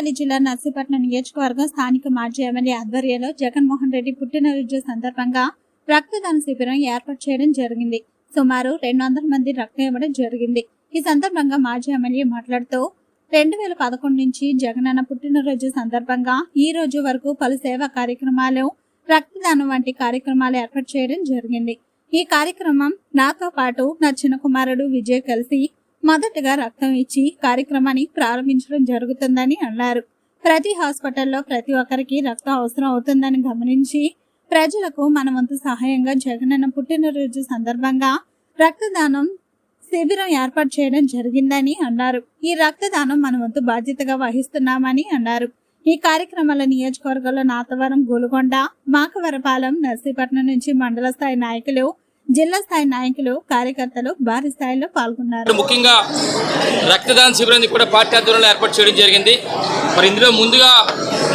అనకాపల్లి జిల్లా నర్సీపట్నం నియోజకవర్గం స్థానిక మాజీ ఎమ్మెల్యే ఆధ్వర్యంలో జగన్మోహన్ రెడ్డి పుట్టినరోజు సందర్భంగా రక్తదాన శిబిరం ఏర్పాటు చేయడం జరిగింది. సుమారు 200 మంది రక్తం ఇవ్వడం జరిగింది. ఈ సందర్భంగా మాజీ ఎమ్మెల్యే మాట్లాడుతూ 2011 నుంచి జగనన్న పుట్టినరోజు సందర్భంగా ఈ రోజు వరకు పలు సేవా కార్యక్రమాలు, రక్తదానం వంటి కార్యక్రమాలు ఏర్పాటు చేయడం జరిగింది. ఈ కార్యక్రమం నాతో పాటు నా చిన్న కుమారుడు విజయ్ కలిసి మొదటగా రక్తం ఇచ్చి కార్యక్రమాన్ని ప్రారంభించడం జరుగుతుందని అన్నారు. ప్రతి హాస్పిటల్లో ప్రతి ఒక్కరికి రక్తం అవసరం అవుతుందని గమనించి ప్రజలకు మన వంతు సహాయంగా జగనన్న పుట్టినరోజు సందర్భంగా రక్తదానం శిబిరం ఏర్పాటు చేయడం జరిగిందని అన్నారు. ఈ రక్తదానం మన వంతు బాధ్యతగా వహిస్తున్నామని అన్నారు. ఈ కార్యక్రమంలో నియోజకవర్గంలో నాతవరం, గోలుగొండ, మాకవరపాలెం, నర్సీపట్నం నుంచి మండల స్థాయి నాయకులు, జిల్లా స్థాయి నాయకులు, కార్యకర్తలు భారీ స్థాయిలో పాల్గొన్నారు. ముఖ్యంగా రక్తదాన శిబిరాన్ని కూడా పార్టీ ఆధ్వర్యంలో ఏర్పాటు చేయడం జరిగింది. మరి ఇందులో ముందుగా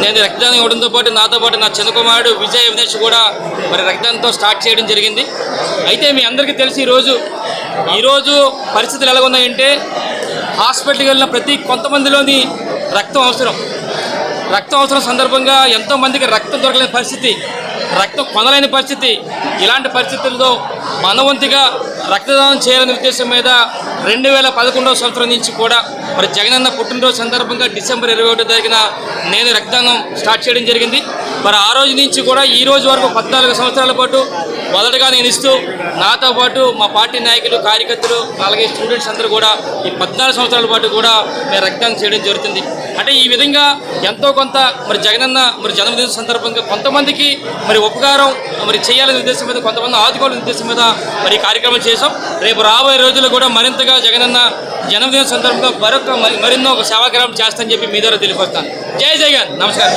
నేను రక్తదానం ఇవ్వడంతో పాటు నాతో పాటు నా చిన్న కుమారుడు విజయ్ అవినేష్ కూడా మరి రక్తదానంతో స్టార్ట్ చేయడం జరిగింది. అయితే మీ అందరికీ తెలిసి ఈరోజు పరిస్థితులు ఎలా ఉన్నాయంటే హాస్పిటల్కి వెళ్ళిన కొంతమందిలోని రక్తం అవసరం సందర్భంగా ఎంతోమందికి రక్తం దొరకలేని పరిస్థితి, రక్తం కొనలేని పరిస్థితి. ఇలాంటి పరిస్థితుల్లో మనవంతిగా రక్తదానం చేయాలనే ఉద్దేశం మీద 2011వ సంవత్సరం నుంచి కూడా మరి జగనన్న పుట్టినరోజు సందర్భంగా డిసెంబర్ 21వ తారీఖున నేను రక్తదానం స్టార్ట్ చేయడం జరిగింది. మరి ఆ రోజు నుంచి కూడా ఈ రోజు వరకు 14 సంవత్సరాల పాటు మొదటగా నేను ఇస్తూ నాతో పాటు మా పార్టీ నాయకులు, కార్యకర్తలు, అలాగే స్టూడెంట్స్ అందరూ కూడా ఈ 14 సంవత్సరాల పాటు కూడా మేము రక్తదానం చేయడం జరుగుతుంది. అంటే ఈ విధంగా ఎంతో కొంత మరి జగనన్న మరి జన్మదిన సందర్భంగా కొంతమందికి మరి ఉపకారం మరి చేయాలనే ఉద్దేశం మీద, కొంతమంది ఆదుకోవాలనే ఉద్దేశం మీద మరి ఈ కార్యక్రమం చేసాం. రేపు రాబోయే రోజుల్లో కూడా మరింతగా జగనన్న జన్మదిన సందర్భంగా మరెన్నో ఒక సేవాగ్రహం చేస్తానని చెప్పి మీ ద్వారా తెలియపరుస్తాను. జై జగన్. నమస్కారం.